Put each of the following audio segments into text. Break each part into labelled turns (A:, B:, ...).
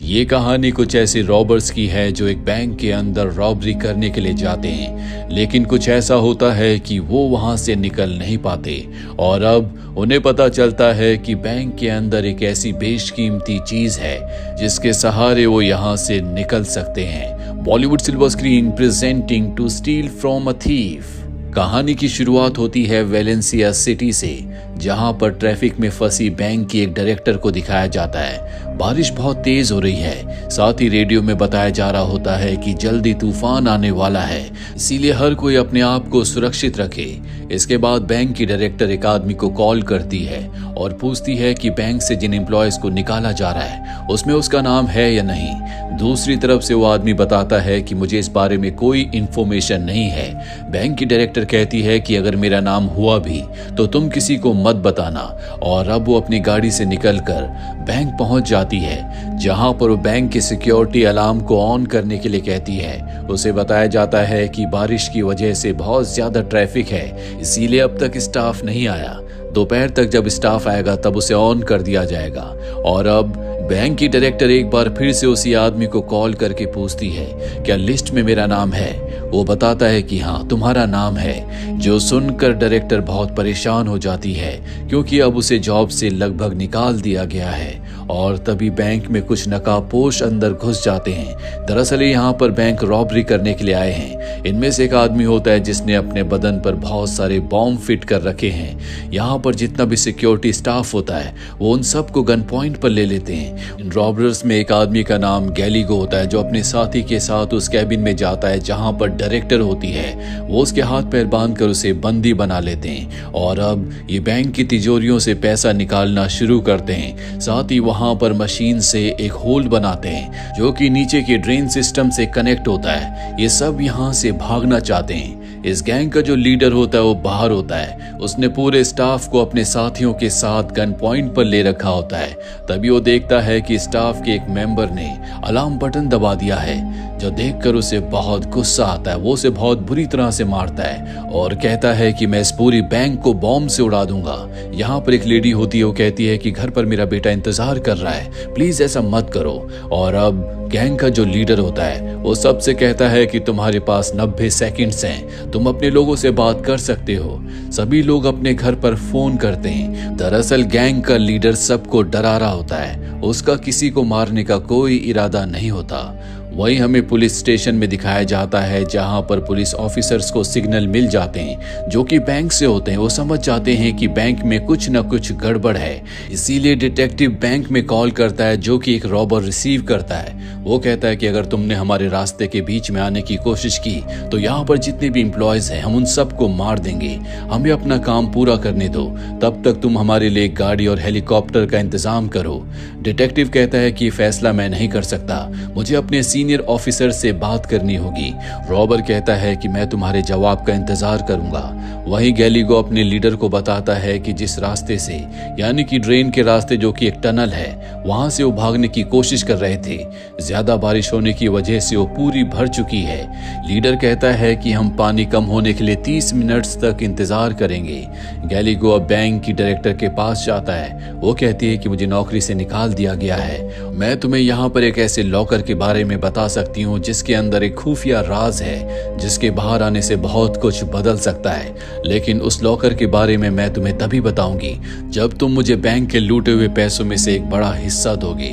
A: ये कहानी कुछ ऐसे रॉबर्स की है जो एक बैंक के अंदर रॉबरी करने के लिए जाते हैं, लेकिन कुछ ऐसा होता है कि वो वहां से निकल नहीं पाते और अब उन्हें पता चलता है कि बैंक के अंदर एक ऐसी बेशकीमती चीज है जिसके सहारे वो यहाँ से निकल सकते हैं। Bollywood silver screen presenting to steal from a thief. कहानी की शुरुआत होती है वेलेंसिया सिटी से, जहां पर ट्रैफिक में फंसी बैंक की एक डायरेक्टर को दिखाया जाता है। बारिश बहुत तेज हो रही है, साथ ही रेडियो में बताया जा रहा होता है कि जल्दी तूफान आने वाला है, इसीलिए हर कोई अपने आप को सुरक्षित रखे। इसके बाद बैंक की डायरेक्टर एक आदमी को कॉल करती है और पूछती है कि बैंक से जिन एम्प्लॉयज को निकाला जा रहा है उसमें उसका नाम है या नहीं। दूसरी तरफ से वो आदमी बताता है कि मुझे इस बारे में कोई इंफॉर्मेशन नहीं है। बैंक की डायरेक्टर कहती है कि अगर मेरा नाम हुआ भी तो तुम किसी को मत बताना, और अब वो अपनी गाड़ी से निकलकर बैंक पहुंच जाती है, जहां पर वो बैंक के सिक्योरिटी अलार्म को ऑन करने के लिए कहती है। उसे बताया जाता है कि बारिश की वजह से बहुत ज्यादा ट्रैफिक है, इसीलिए अब तक स्टाफ नहीं आया। दोपहर तक जब स्टाफ आएगा तब उसे ऑन कर दिया जाएगा। और अब बैंक की डायरेक्टर एक बार फिर से उसी आदमी को कॉल करके पूछती है, क्या लिस्ट में मेरा नाम है? वो बताता है कि हाँ, तुम्हारा नाम है। जो सुनकर डायरेक्टर बहुत परेशान हो जाती है, क्योंकि अब उसे जॉब से लगभग निकाल दिया गया है। और तभी बैंक में कुछ नकाबपोश अंदर घुस जाते हैं। दरअसल यहाँ पर बैंक रॉबरी करने के लिए आए हैं। इनमें से एक आदमी होता है जिसने अपने बदन पर बहुत सारे बॉम्ब फिट कर रखे हैं। यहाँ पर जितना भी सिक्योरिटी स्टाफ होता है वो उन सबको गन पॉइंट पर ले लेते हैं। इन रॉबर्स में एक आदमी का नाम गैलीगो होता है, जो अपने साथी के साथ उस कैबिन में जाता है जहाँ पर डायरेक्टर होती है। वो उसके हाथ पैर बांध कर उसे बंदी बना लेते हैं और अब ये बैंक की तिजोरियों से पैसा निकालना शुरू करते हैं। साथ ही वहां पर मशीन से एक होल बनाते हैं जो कि नीचे के ड्रेन सिस्टम से कनेक्ट होता है। ये सब यहाँ से भागना चाहते हैं। इस गैंग का जो लीडर होता है वो बाहर होता है। उसने पूरे स्टाफ को अपने साथियों के साथ गन पॉइंट पर ले रखा होता है। तभी वो देखता है कि स्टाफ के एक मेंबर ने अलार्म बटन दबा दिया है, जो देखकर उसे बहुत गुस्सा आता है। वो उसे बहुत बुरी तरह से मारता है और कहता है कि मैं इस पूरी बैंक को बॉम्ब से उड़ा दूंगा। यहाँ पर एक लेडी होती है, वो कहती है कि घर पर मेरा बेटा इंतजार कर रहा है, प्लीज ऐसा मत करो। और अब गैंग का जो लीडर होता है वो सबसे कहता है कि तुम्हारे पास 90 सेकंड्स हैं, तुम अपने लोगों से बात कर सकते हो। सभी लोग अपने घर पर फोन करते हैं। दरअसल गैंग का लीडर सबको डरा रहा होता है, उसका किसी को मारने का कोई इरादा नहीं होता। वहीं हमें पुलिस स्टेशन में दिखाया जाता है, जहां पर पुलिस ऑफिसर्स को सिग्नल मिल जाते हैं जो कि बैंक से होते हैं। वो समझ जाते हैं कि बैंक में कुछ न कुछ गड़बड़ है, इसीलिए डिटेक्टिव बैंक में कॉल करता है, जो कि एक रॉबर रिसीव करता है। वो कहता है कि अगर तुमने हमारे रास्ते के बीच में आने की कोशिश की तो यहाँ पर जितने भी एम्प्लॉयज हैं हम उन सबको मार देंगे, हमें अपना काम पूरा करने दो, तब तक तुम हमारे लिए गाड़ी और हेलीकॉप्टर का इंतजाम करो। डिटेक्टिव कहता है कि फैसला मैं नहीं कर सकता, मुझे अपने सीनियर ऑफिसर से बात करनी होगी। रॉबर कहता है कि मैं तुम्हारे जवाब का इंतजार करूंगा। वहीं गैलीगो अपने लीडर को बताता है कि जिस रास्ते से, यानी कि ड्रेन के रास्ते जो कि एक टनल है, वहां से वो भागने की कोशिश कर रहे थे। ज्यादा बारिश होने की वजह से वो पूरी भर चुकी है। लीडर कहता है कि हम पानी कम होने के लिए 30 मिनट तक इंतजार करेंगे। गैलीगो अब बैंक की डायरेक्टर के पास जाता है। वो कहती है कि मुझे नौकरी से निकाल दिया गया है, मैं तुम्हें यहाँ पर एक ऐसे लॉकर के बारे में बता सकती हूँ जिसके अंदर एक खुफिया राज है, जिसके बाहर आने से बहुत कुछ बदल सकता है। लेकिन उस लॉकर के बारे में मैं तुम्हें तभी बताऊंगी जब तुम मुझे बैंक के लूटे हुए पैसों में से एक बड़ा हिस्सा दोगे।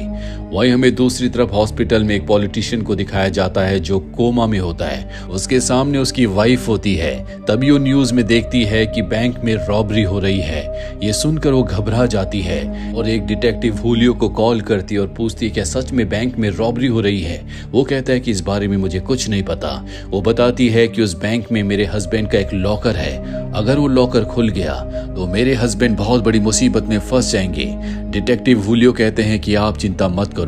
A: वहीं हमें दूसरी तरफ हॉस्पिटल में एक पॉलिटिशियन को दिखाया जाता है जो कोमा में होता है। उसके सामने उसकी वाइफ होती है। तभी वो न्यूज में देखती है कि बैंक में रॉबरी हो रही है। ये सुनकर वो घबरा जाती है और एक डिटेक्टिव हुलियो को कॉल करती है और पूछती है क्या सच में बैंक में रॉबरी हो रही है। वो कहता है कि इस बारे में मुझे कुछ नहीं पता। वो बताती है कि उस बैंक में मेरे हस्बैंड का एक लॉकर है, अगर वो लॉकर खुल गया तो मेरे हस्बैंड बहुत बड़ी मुसीबत में फंस जाएंगे। डिटेक्टिव हुलियो कहते हैं कि आप चिंता मत करो।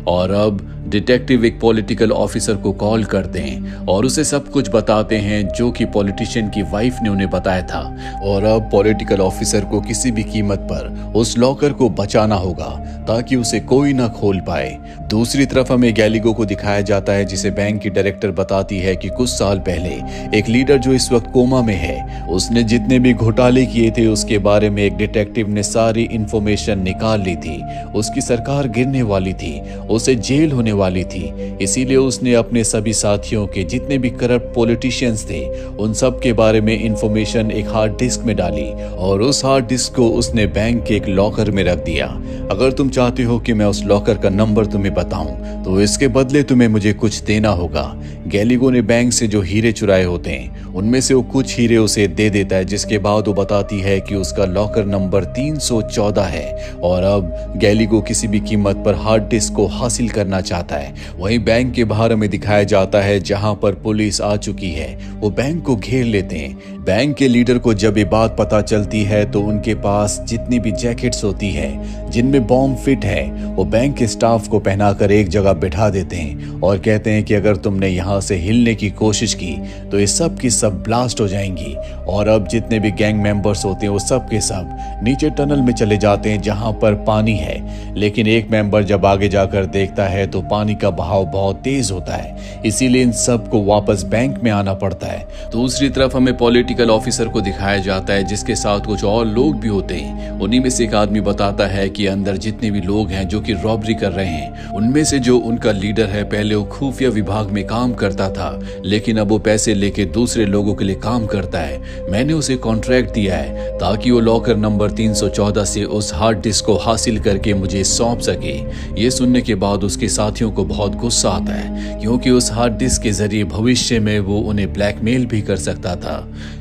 A: और अब डिटेक्टिव एक पॉलिटिकल ऑफिसर को कॉल करते हैं और उसे सब कुछ बताते हैं जो कि पॉलिटिशियन की वाइफ ने उन्हें बताया था। और अब पॉलिटिकल ऑफिसर को किसी भी कीमत पर उस लॉकर को बचाना होगा ताकि उसे कोई ना खोल पाए। दूसरी तरफ हमें गैलिगो को दिखाया जाता है जिसे बैंक की डायरेक्टर बताती है कि कुछ साल पहले एक लीडर जो इस वक्त कोमा में है, उसने जितने भी घोटाले किए थे उसके बारे में एक डिटेक्टिव ने सारी इंफॉर्मेशन निकाल ली थी। उसकी सरकार गिरने वाली थी, उसे जेल होने वाली थी, इसीलिए उसने अपने सभी साथियों के जितने भी करप्ट पॉलिटिशियंस थे उन सब के बारे में इंफॉर्मेशन एक हार्ड डिस्क में डाली और उस हार्ड डिस्क को उसने बैंक के एक लॉकर में रख दिया। अगर तुम चाहते हो कि मैं उस लॉकर का नंबर तुम्हें बताऊं तो इसके बदले तुम्हें मुझे कुछ देना होगा। गैलिगो ने बैंक से जो हीरे चुराए होते हैं उनमें से वो कुछ हीरे उसे दे देता है, जिसके बाद वो बताती है कि उसका लॉकर नंबर 314 है और अब गैलिगो किसी भी कीमत पर हार्ड डिस्क को हासिल करना चाहता है। वहीं बैंक के बाहर हमें दिखाया जाता है जहां पर पुलिस आ चुकी है। वो बैंक को घेर लेते हैं। बैंक के लीडर को जब ये बात पता चलती है तो उनके पास जितनी भी जैकेट्स होती है जिनमें बॉम्ब फिट है वो बैंक के स्टाफ को पहनाकर एक जगह बिठा देते हैं और कहते हैं कि अगर तुमने यहाँ से हिलने की कोशिश की तो ये सब की सब ब्लास्ट हो जाएंगी। और अब जितने भी गैंग मेंबर्स होते हैं वो सब के सब नीचे टनल में चले जाते हैं जहां पर पानी है। लेकिन एक मेंबर जब आगे जाकर देखता है तो पानी का बहाव बहुत तेज होता है, इसीलिए इन सब को वापस बैंक में आना पड़ता है। दूसरी तरफ हमें पॉलिटिकल ऑफिसर को दिखाया जाता है जिसके साथ कुछ और लोग भी होते हैं। उन्हीं में से एक आदमी बताता है कि अंदर जितने भी लोग हैं जो कि रॉबरी कर रहे हैं उनमें से जो उनका लीडर है पहले वो खुफिया विभाग में काम करता था, लेकिन अब वो पैसे लेके दूसरे लोगों के लिए काम करता है। मैंने उसे कॉन्ट्रैक्ट दिया है ताकि वो लॉकर नंबर 314 से उस हार्ड डिस्क को हासिल करके मुझे सौंप सके। ये सुनने के बाद उसके साथियों को बहुत गुस्सा आता है क्योंकि उस हार्ड डिस्क के जरिए भविष्य में वो उन्हें ब्लैकमेल भी कर सकता था।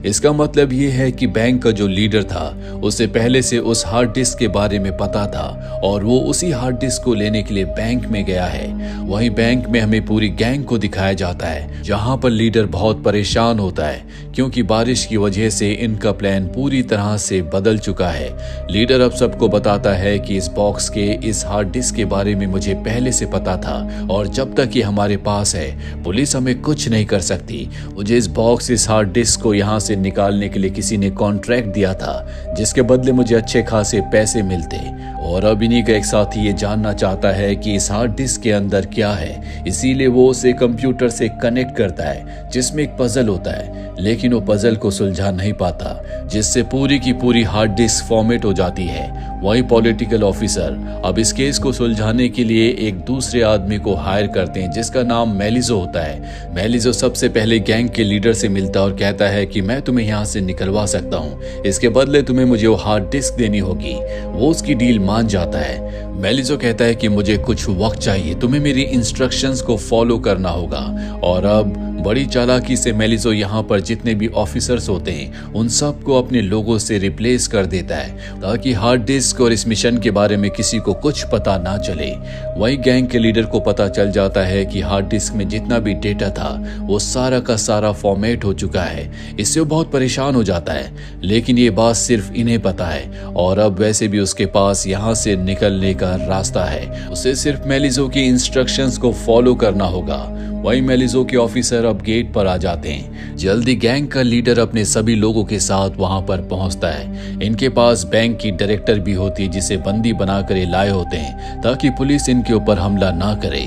A: इसका मतलब ये है कि बैंक का जो लीडर था उसे पहले से उस हार्ड डिस्क के बारे में पता था और वो उसी हार्ड डिस्क को लेने के लिए बैंक में गया है। वहीं बैंक में हमें पूरी गैंग को दिखाया जाता है जहां पर लीडर बहुत परेशान होता है क्योंकि बारिश की वजह से इनका प्लान पूरी तरह से बदल चुका है। लीडर अब सबको बताता है कि इस बॉक्स के इस हार्ड डिस्क के बारे में मुझे पहले से पता था और जब तक ये हमारे पास है पुलिस हमें कुछ नहीं कर सकती। मुझे इस बॉक्स इस हार्ड डिस्क को यहाँ से निकालने के लिए किसी ने कॉन्ट्रैक्ट दिया था जिसके बदले मुझे अच्छे खासे पैसे मिलते। और अब इन्हीं का एक साथी ये जानना चाहता है कि इस हार्ड डिस्क के अंदर क्या है, इसीलिए वो उसे कंप्यूटर से कनेक्ट करता है जिसमें एक पजल होता है, लेकिन वो पजल को सुलझा नहीं पाता जिससे पूरी की पूरी हार्ड डिस्क फॉर्मेट हो जाती है। वही पॉलिटिकल ऑफिसर अब इस केस को सुलझाने के लिए एक दूसरे आदमी को हायर करते हैं जिसका नाम मेलिजो होता है। मेलिजो सबसे पहले गैंग के लीडर से मिलता है और कहता है कि मैं तुम्हें यहाँ से निकलवा सकता हूँ, इसके बदले तुम्हें मुझे वो हार्ड डिस्क देनी होगी। वो उसकी डील मान जाता है। मेलिजो कहता है कि मुझे कुछ वक्त चाहिए, तुम्हें मेरी इंस्ट्रक्शंस को फॉलो करना होगा। और अब बड़ी चालाकी से मेलिजो यहाँ पर जितने भी ऑफिसर्स होते हैं उन सबको अपने लोगों से रिप्लेस कर देता है ताकि हार्ड डिस्क और इस मिशन के बारे में किसी को कुछ पता ना चले। वहीं गैंग के लीडर को पता चल जाता है कि हार्ड डिस्क में जितना भी डेटा था वो सारा का सारा फॉर्मेट हो चुका है। इससे वो बहुत परेशान हो जाता है, लेकिन ये बात सिर्फ इन्हें पता है और अब वैसे भी उसके पास यहाँ से निकलने का रास्ता है। उसे सिर्फ मेलिजो की इंस्ट्रक्शंस को फॉलो करना होगा। वहीं मेलिजो के ऑफिसर अब गेट पर आ जाते हैं। जल्दी गैंग का लीडर अपने सभी लोगों के साथ वहां पर पहुंचता है। इनके पास बैंक की डायरेक्टर भी होती है जिसे बंदी बनाकर लाए होते हैं ताकि पुलिस इनके ऊपर हमला ना करे।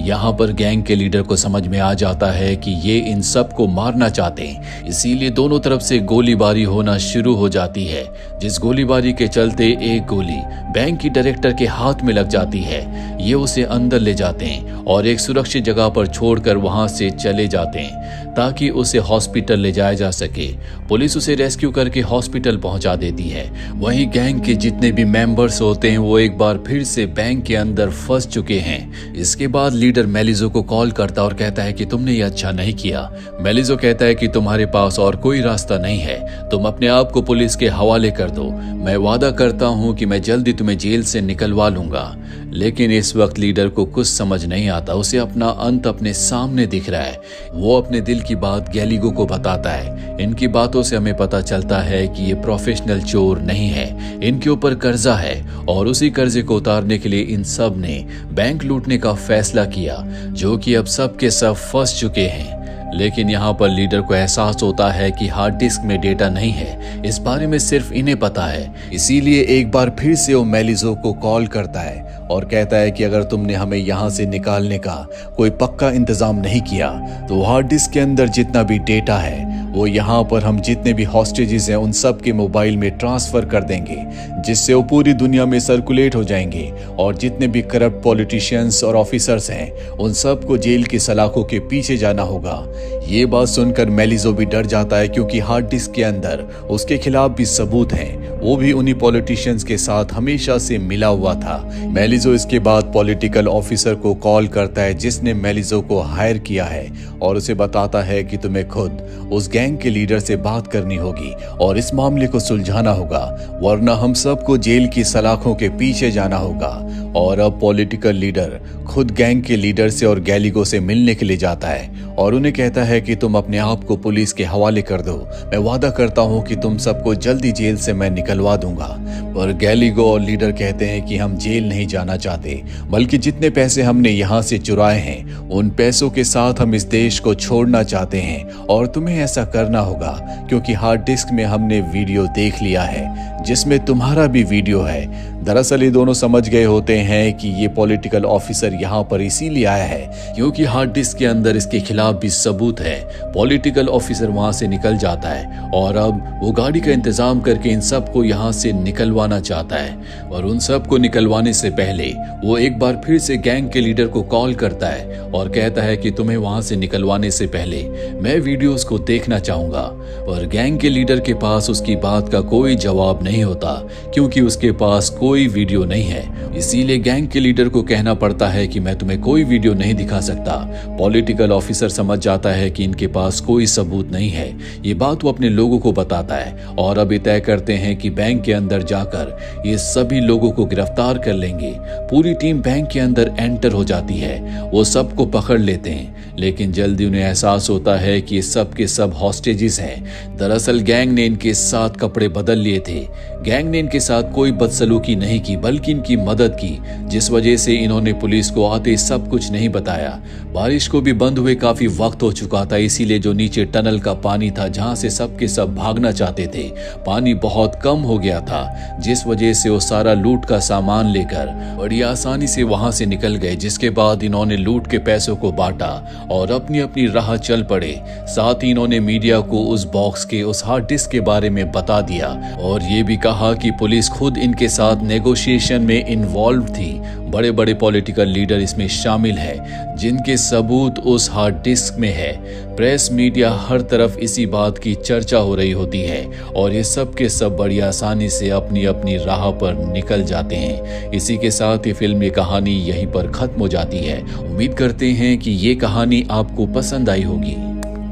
A: यहाँ पर गैंग के लीडर को समझ में आ जाता है कि ये इन सब को मारना चाहते हैं, इसीलिए दोनों तरफ से गोलीबारी होना शुरू हो जाती है। जिस गोलीबारी के चलते एक गोली बैंक की डायरेक्टर के हाथ में लग जाती है। ये उसे अंदर ले जाते हैं और एक सुरक्षित जगह पर छोड़कर वहां से चले जाते हैं ताकि उसे हॉस्पिटल ले जाया जा सके। पुलिस उसे रेस्क्यू करके हॉस्पिटल पहुंचा देती है। वहीं गैंग के जितने भी मेंबर्स होते हैं वो एक बार फिर से बैंक के अंदर फंस चुके हैं। इसके बाद लीडर मेलिजो को कॉल करता और कहता है कि तुमने ये अच्छा नहीं किया। मेलिजो कहता है कि तुम्हारे पास और कोई रास्ता नहीं है, तुम अपने आप को पुलिस के हवाले कर दो। मैं वादा करता हूं कि मैं जल्दी तुम्हें जेल से निकलवा लूंगा। लेकिन इस वक्त लीडर को कुछ समझ नहीं आता। उसे अपना अंत अपने सामने दिख रहा है। वो अपने दिल की बात गैलिगो को बताता है। इनकी बातों से हमें पता चलता है कि ये प्रोफेशनल चोर नहीं है, इनके ऊपर कर्जा है और उसी कर्जे को उतारने के लिए इन सब ने बैंक लूटने का फैसला किया, जो कि अब सब के सब फंस चुके हैं। लेकिन यहाँ पर लीडर को एहसास होता है कि हार्ड डिस्क में डेटा नहीं है, इस बारे में सिर्फ इन्हें पता है। इसीलिए एक बार फिर से वो मेलिज़ो को कॉल करता है और कहता है कि अगर तुमने हमें यहाँ से निकालने का कोई पक्का इंतजाम नहीं किया तो हार्ड डिस्क के अंदर जितना भी डेटा है वो यहाँ पर हम जितने भी हॉस्टेजेस हैं उन सब के मोबाइल में ट्रांसफर कर देंगे, जिससे वो पूरी दुनिया में सर्कुलेट हो जाएंगे और जितने भी करप्ट पॉलिटिशियंस और ऑफिसर्स हैं उन सबको जेल की सलाखों के पीछे जाना होगा। ये बात सुनकर मेलिज़ो भी डर जाता है, क्योंकि हार्ड डिस्क के अंदर उसके खिलाफ भी सबूत हैं, वो भी उन्हीं पॉलिटिशियंस के साथ हमेशा से मिला हुआ था। मेलिज़ो इसके बाद पॉलिटिकल ऑफिसर को कॉल करता है जिसने मेलिज़ो को हायर किया है और उसे बताता है कि तुम्हें खुद उस गैंग के लीडर से बात करनी होगी और इस मामले को सुलझाना होगा, वरना हम सबको जेल की सलाखों के पीछे जाना होगा। और अब पॉलिटिकल लीडर खुद गैंग के लीडर से और गैलिगो से मिलने के लिए जाता है और उन्हें कहता है कि तुम अपने आप को पुलिस के हवाले कर दो, मैं वादा करता हूं कि तुम सबको जल्दी जेल से मैं निकलवा दूंगा। पर गैलिगो और लीडर कहते हैं कि हम जेल नहीं जाना चाहते, बल्कि जितने पैसे हमने यहाँ से चुराए हैं उन पैसों के साथ हम इस देश को छोड़ना चाहते हैं और तुम्हें ऐसा करना होगा, क्योंकि हार्ड डिस्क में हमने वीडियो देख लिया है जिसमें तुम्हारा भी वीडियो है। दरअसल ये दोनों समझ गए होते हैं कि ये पॉलिटिकल ऑफिसर यहाँ पर इसीलिए आया है क्योंकि हार्ड डिस्क के अंदर इसके खिलाफ भी सबूत है। पॉलिटिकल ऑफिसर वहां से निकल जाता है और अब वो गाड़ी का इंतजाम करके इन सबको यहाँ से निकलवाना चाहता है। और उन सबको निकलवाने से पहले वो एक बार फिर से गैंग के लीडर को कॉल करता है और कहता है कि तुम्हें वहां से निकलवाने से पहले मैं वीडियोस को देखना चाहूंगा। पर गैंग के लीडर के पास उसकी बात का कोई जवाब नहीं होता, क्योंकि उसके पास कोई वीडियो नहीं है। इसीलिए गैंग के लीडर को कहना पड़ता है कि मैं तुम्हें कोई वीडियो नहीं दिखा सकता। पॉलिटिकल ऑफिसर समझ जाता है कि इनके पास कोई सबूत नहीं है। ये बात वो अपने लोगों को बताता है और अब ये तय करते हैं कि बैंक के अंदर जाकर ये सभी लोगों को गिरफ्तार कर लेंगे। पूरी टीम बैंक के अंदर एंटर हो जाती है, वो सबको पकड़ लेते हैं, लेकिन जल्दी उन्हें एहसास होता है कि ये सब के सब हॉस्टेजेस हैं। दरअसल गैंग ने इनके साथ कपड़े बदल लिए थे। गैंग ने इनके साथ कोई बदसलूकी नहीं की, बल्कि इनकी मदद की, जिस वजह से इन्होंने पुलिस को आते सब कुछ नहीं बताया। बारिश को भी बंद हुए काफी वक्त हो चुका था, इसीलिए जो नीचे टनल का पानी था जहां से सब के सब भागना चाहते थे, पानी बहुत कम हो गया था, जिस वजह से वो सारा लूट का सामान लेकर बड़ी आसानी से वहां से निकल गए। जिसके बाद इन्होंने लूट के पैसों को बांटा और अपनी अपनी राह चल पड़े। साथ ही इन्होंने मीडिया को उस बॉक्स के, उस हार्ड डिस्क के बारे में बता दिया और ये भी कहा कि पुलिस खुद इनके साथ नेगोशिएशन में इन्वॉल्व थी। बड़े बड़े पॉलिटिकल लीडर इसमें शामिल है जिनके सबूत उस हार्ड डिस्क में है। प्रेस, मीडिया, हर तरफ इसी बात की चर्चा हो रही होती है और ये सब के सब बड़ी आसानी से अपनी अपनी राह पर निकल जाते हैं। इसी के साथ ये फिल्म, ये कहानी यहीं पर खत्म हो जाती है। उम्मीद करते हैं कि ये कहानी आपको पसंद आई होगी।